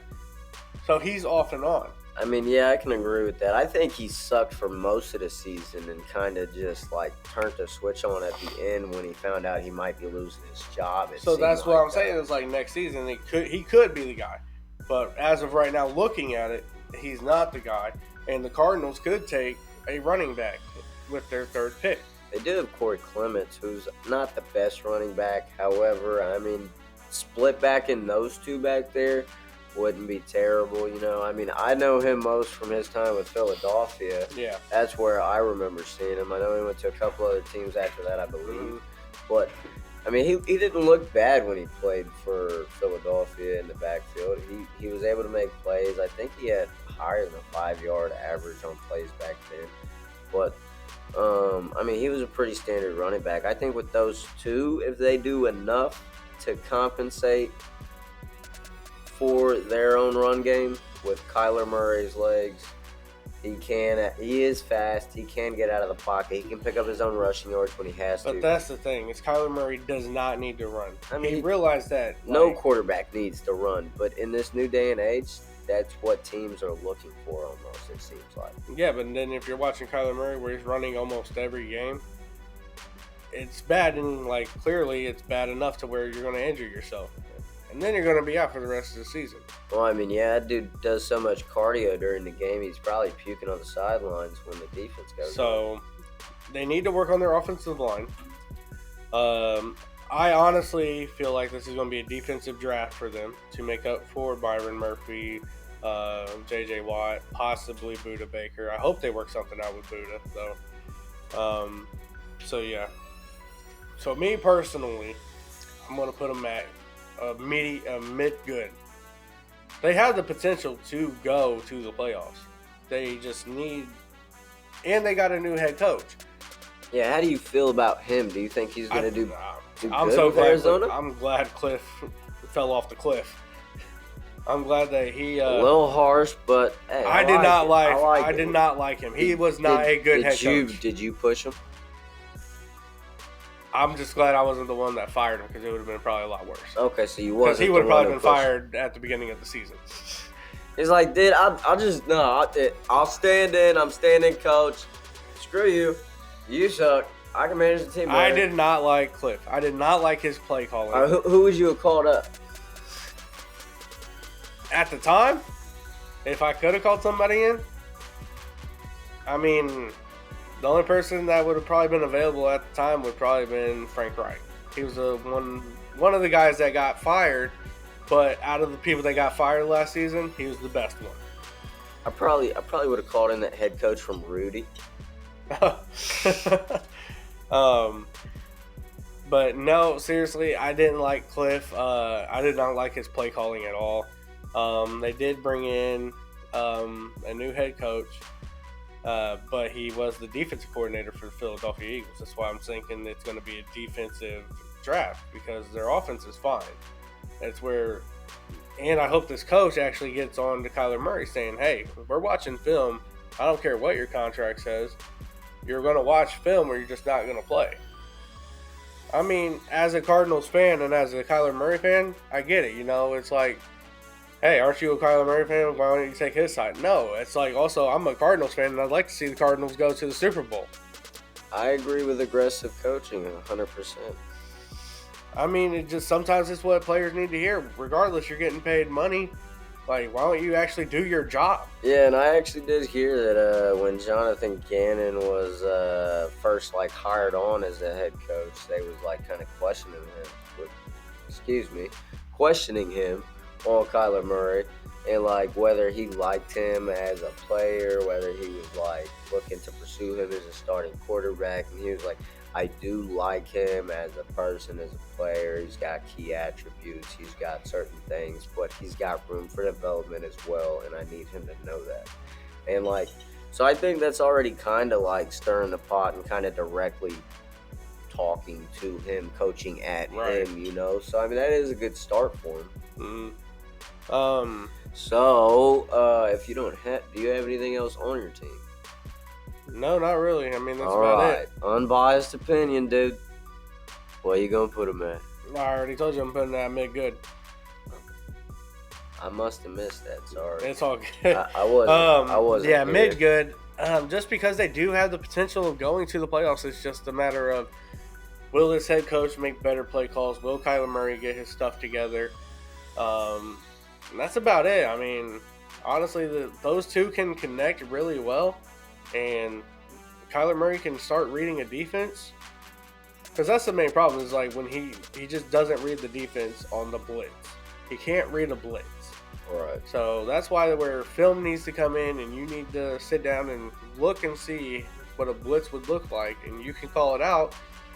So he's off and on. I mean, yeah, I can agree with that. I think he sucked for most of the season and kind of just like turned the switch on at the end when he found out he might be losing his job. So that's what I'm saying is like next season he could be the guy, but as of right now, looking at it, he's not the guy. And the Cardinals could take a running back with their third pick. They do have Corey Clements, who's not the best running back. However, I mean, split back in those two back there wouldn't be terrible, you know. I mean, I know him most from his time with Philadelphia. Yeah. That's where I remember seeing him. I know he went to a couple other teams after that, I believe. Mm-hmm. But, I mean, he didn't look bad when he played for Philadelphia in the backfield. He was able to make plays. I think he had higher than a 5-yard average on plays back then. But, I mean, he was a pretty standard running back. I think with those two, if they do enough to compensate for their own run game with Kyler Murray's legs, he is fast. He can get out of the pocket. He can pick up his own rushing yards when he has to. But that's the thing, is Kyler Murray does not need to run. I mean, he realized that. No quarterback needs to run, but in this new day and age, that's what teams are looking for almost, it seems like. Yeah, but then if you're watching Kyler Murray where he's running almost every game, it's bad, and like clearly it's bad enough to where you're going to injure yourself. And then you're going to be out for the rest of the season. Well, I mean, yeah, that dude does so much cardio during the game, he's probably puking on the sidelines when the defense goes. So they need to work on their offensive line. I honestly feel like this is going to be a defensive draft for them to make up for Byron Murphy, J.J. Watt, possibly Budda Baker. I hope they work something out with Budda, though. So, yeah. So, me personally, I'm going to put them at mid-good. They have the potential to go to the playoffs. They just need... And they got a new head coach. Yeah, how do you feel about him? Do you think he's going to do I'm good so with glad. Arizona? I'm glad Cliff fell off the cliff. I'm glad that he. A little harsh, but hey, I did not like him. He was not a good head coach. Did you push him? I'm just glad I wasn't the one that fired him, because it would have been probably a lot worse. Okay, so you Because wasn't. he would have the one probably who been pushed him. fired at the beginning of the season. He's like, dude, I'll stand in. I'm standing coach. Screw you. You suck. I can manage the team better. I did not like Cliff. I did not like his play calling. Who would you have called up? At the time, if I could have called somebody in, I mean, the only person that would have probably been available at the time would probably have been Frank Wright. He was one of the guys that got fired, but out of the people that got fired last season, he was the best one. I probably would have called in that head coach from Rudy. But no, seriously, I didn't like Cliff. I did not like his play calling at all. They did bring in a new head coach, but he was the defensive coordinator for the Philadelphia Eagles. That's why I'm thinking it's going to be a defensive draft, because their offense is fine. That's where, and I hope this coach actually gets on to Kyler Murray saying, hey, we're watching film. I don't care what your contract says. You're going to watch film, or you're just not going to play. I mean, as a Cardinals fan and as a Kyler Murray fan, I get it. You know, it's like, hey, aren't you a Kyler Murray fan? Why don't you take his side? No, it's like, also, I'm a Cardinals fan, and I'd like to see the Cardinals go to the Super Bowl. I agree with aggressive coaching 100%. I mean, it just sometimes it's what players need to hear. Regardless, you're getting paid money. Like, why don't you actually do your job? Yeah, and I actually did hear that when Jonathan Gannon was first hired on as a head coach, they was kind of questioning him on Kyler Murray, and whether he liked him as a player, whether he was looking to pursue him as a starting quarterback, and he was like, I do like him as a person, as a player. He's got key attributes. He's got certain things, but he's got room for development as well, and I need him to know that. And, so I think that's already kind of, stirring the pot and kind of directly talking to him, coaching at Right. him, you know? So, I mean, that is a good start for him. Mm-hmm. So, if you don't have, do you have anything else on your team? No, not really. I mean, that's All about right, it. unbiased opinion, dude. Where you gonna put him at? I already told you I'm putting that mid good. I must have missed that. Sorry, It's all good. I wasn't. I wasn't. Yeah, here. mid good. Just because they do have the potential of going to the playoffs, it's just a matter of will this head coach make better play calls? Will Kyler Murray get his stuff together? And that's about it. I mean, honestly, those two can connect really well, and Kyler Murray can start reading a defense. Because that's the main problem is like when he just doesn't read the defense on the blitz. He can't read a blitz. Right. So that's why where film needs to come in, and you need to sit down and look and see what a blitz would look like, and you can call it out,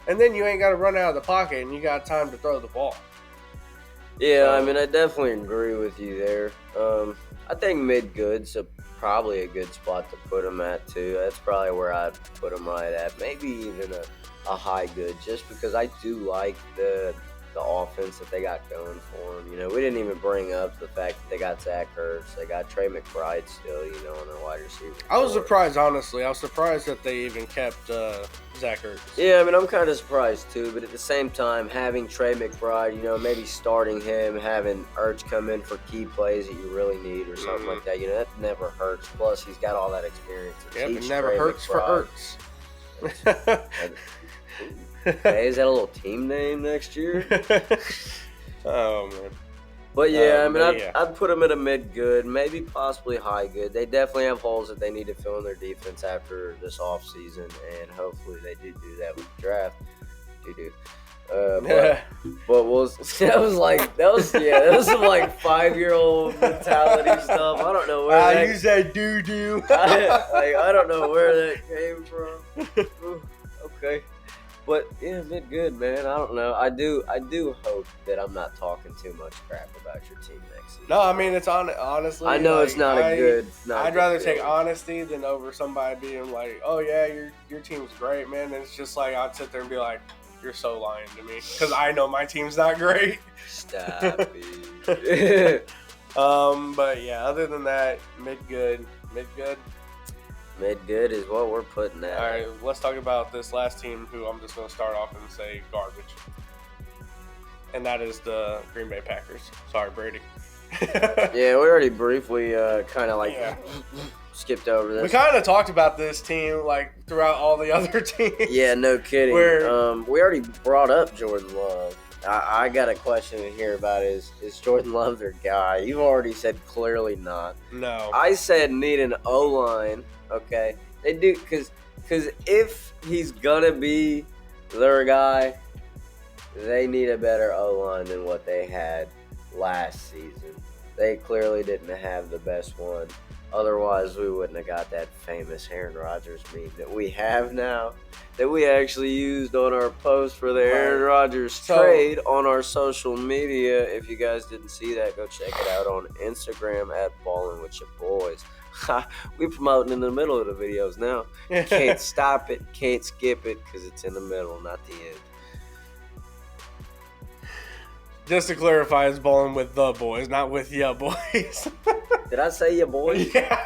and then you ain't got to run out of the pocket, and you got time to throw the ball. Yeah, I mean, I definitely agree with you there. I think mid good's probably a good spot to put him at too. That's probably where I'd put him right at. Maybe even a high good, just because I do like the offense that they got going for them. You know, we didn't even bring up the fact that they got Zach Ertz, they got Trey McBride still, you know, on their wide receiver. I was core. surprised, honestly. I was surprised that they even kept Zach Ertz. Yeah, I mean, I'm kind of surprised too, but at the same time, having Trey McBride, you know, maybe starting him, having Ertz come in for key plays that you really need or something like that, you know, that never hurts. Plus, he's got all that experience. Yep, Teach it never Trey hurts McBride. for Ertz. Hey, is that a little team name next year? Oh, man. But yeah, I mean, yeah. I'd put them at a mid good, maybe possibly high good. They definitely have holes that they need to fill in their defense after this offseason, and hopefully they do that with the draft. But that was some like 5-year-old mentality stuff. I don't know where use that doo-doo. I don't know where that came from. Ooh, okay. But yeah, mid good, man. I don't know. I do hope that I'm not talking too much crap about your team next season. No, I mean it's honestly. I know like, it's not a good. I'd rather take honesty than over somebody being like, "Oh yeah, your team's great, man." And it's just like I'd sit there and be like, "You're so lying to me," because I know my team's not great. Stop it. But yeah, other than that, mid good. Mid good is what we're putting at. All right, let's talk about this last team who I'm just going to start off and say garbage. And that is the Green Bay Packers. Sorry, Brady. Yeah, we already briefly kind of skipped over this. We kind of talked about this team like throughout all the other teams. Yeah, no kidding. Where- we already brought up Jordan Love. I got a question in here about is Jordan Love their guy? You've already said clearly not. No. I said need an O-line. Okay, they do because if he's gonna be their guy, they need a better O-line than what they had last season. They clearly didn't have the best one. Otherwise, we wouldn't have got that famous Aaron Rodgers meme that we have now, that we actually used on our post for the Aaron Rodgers trade on our social media. If you guys didn't see that, go check it out on Instagram at Ballin' With Your Boys. We promoting in the middle of the videos now. Can't stop it, can't skip it, because it's in the middle, not the end. Just to clarify, it's Ballin' With the Boys, not with ya boys. Did I say ya boys? Yeah.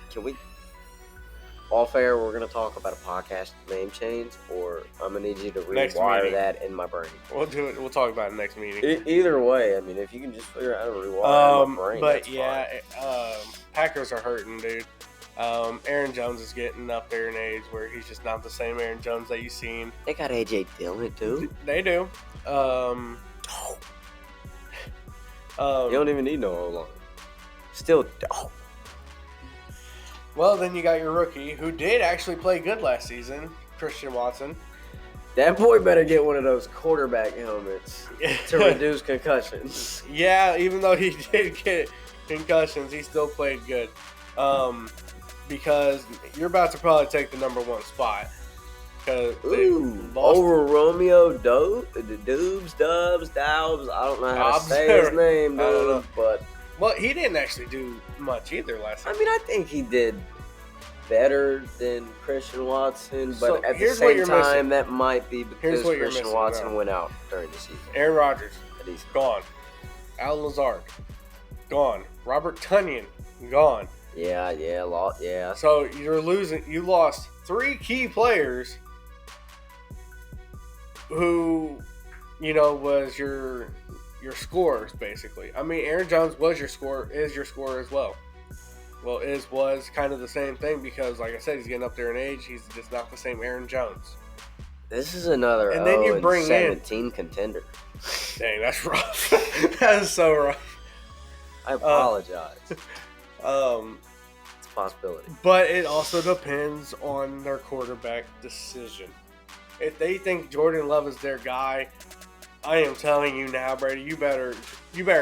Can we, off air, we're going to talk about a podcast name change, or I'm going to need you to Next rewire meeting. that in my brain. We'll do it. We'll talk about it next meeting. Either way, I mean, if you can just figure out how to rewire my brain, But that's yeah, fine. Packers are hurting, dude. Aaron Jones is getting up there in age where he's just not the same Aaron Jones that you've seen. They got A.J. Dillon, too. They do. You don't even need no O-line. Still, Well, then you got your rookie, who did actually play good last season, Christian Watson. that boy better get one of those quarterback helmets to reduce concussions. Yeah, even though he did get concussions, he still played good. Because you're about to probably take the number one spot. Ooh, over Romeo Dubs. I don't know how to say his name, I don't know. dude, but Well, he didn't actually do much either last I season. mean, I think he did better than Christian Watson, but So, at the here's what same you're time, missing. that might be because Here's what you're Christian missing, Watson though. went out during the season. Aaron Rodgers, At least. gone. Alan Lazard, gone. Robert Tonyan, gone. Yeah, yeah. So you lost 3 key players who, was your scorers, basically. I mean, Aaron Jones is your scorer as well. Well, was kind of the same thing because, like I said, he's getting up there in age. He's just not the same Aaron Jones. This is another And then you bring 17 contender. Dang, that's rough. That is so rough. I apologize. It's a possibility. But it also depends on their quarterback decision. If they think Jordan Love is their guy, I am telling you now, Brady, you better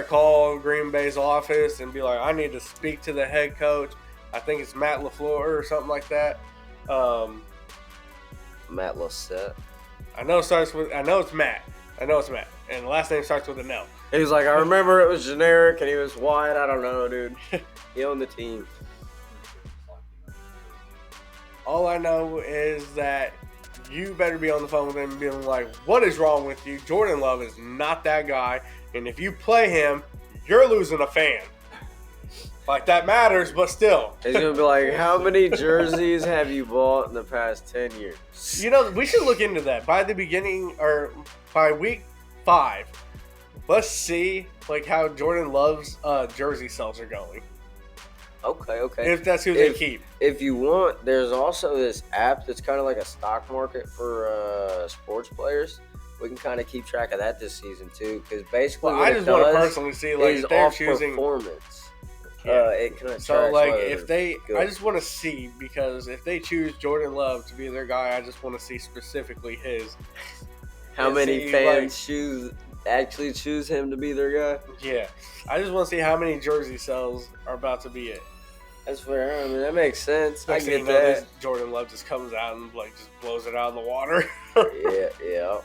call Green Bay's office and be like, I need to speak to the head coach. I think it's Matt LaFleur or something like that. Matt Lissette. I know it's Matt. And the last name starts with an L. He was like, I remember it was generic and he was white. I don't know, dude. He owned the team. All I know is that you better be on the phone with him and being like, what is wrong with you? Jordan Love is not that guy. And if you play him, you're losing a fan. Like, that matters, but still. He's going to be like, how many jerseys have you bought in the past 10 years? We should look into that. By the beginning, or by week 5, let's see, how Jordan Love's jersey sales are going. Okay. If that's who they keep. If you want, there's also this app that's kind of like a stock market for sports players. We can kind of keep track of that this season too, because basically, I just want to personally see if they're choosing performance. Yeah. It kind of so I just want to see, because if they choose Jordan Love to be their guy, I just want to see specifically his. How many fans actually choose him to be their guy? Yeah, I just want to see how many jersey sales are about to be it. That's fair. I mean, that makes sense. Next I get that. Jordan Love just comes out and just blows it out in the water. Yeah.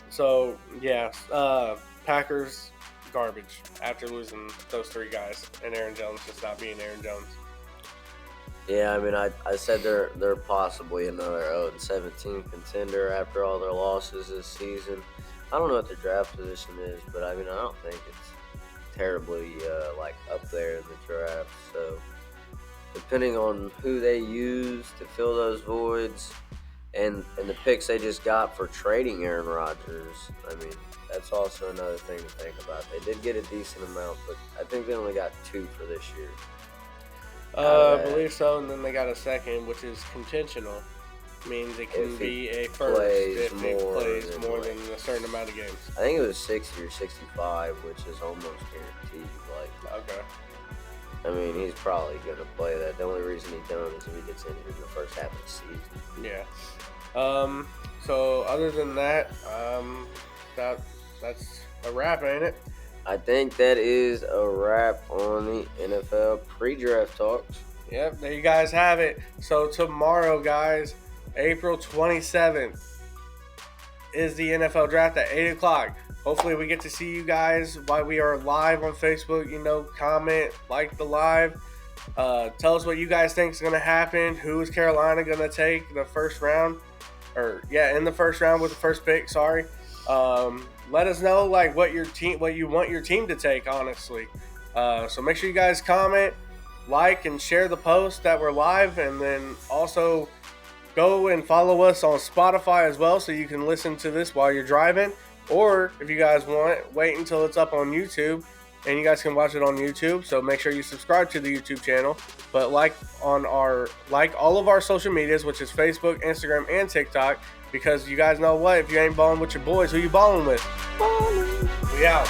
So yeah, Packers garbage after losing those 3 guys and Aaron Jones just not being Aaron Jones. Yeah, I mean, I said they're possibly another 0-17 contender after all their losses this season. I don't know what their draft position is, but I mean, I don't think it's terribly up there in the draft. So depending on who they use to fill those voids and the picks they just got for trading Aaron Rodgers, I mean, that's also another thing to think about. They did get a decent amount, but I think they only got 2 for this year. I believe so, and then they got a second, which is contentional. Means it can be a first if he plays more than a certain amount of games. I think it was 60 or 65, which is almost guaranteed. Okay. I mean, he's probably going to play that. The only reason he don't is if he gets injured in the first half of the season. Yeah. So other than that, that's a wrap, ain't it? I think that is a wrap on the NFL pre-draft talks. Yep, there you guys have it. So tomorrow, guys, April 27th is the NFL draft at 8 o'clock. Hopefully we get to see you guys while we are live on Facebook. Comment, like the live. Tell us what you guys think is going to happen. Who is Carolina going to take the first round? In the first round with the first pick, sorry. Let us know what you want your team to take, honestly. So make sure you guys comment, like, and share the post that we're live, and then also go and follow us on Spotify as well, so you can listen to this while you're driving. Or if you guys want, wait until it's up on YouTube, and you guys can watch it on YouTube. So make sure you subscribe to the YouTube channel. But like all of our social medias, which is Facebook, Instagram, and TikTok, because you guys know what? If you ain't balling with your boys, who you balling with? We out.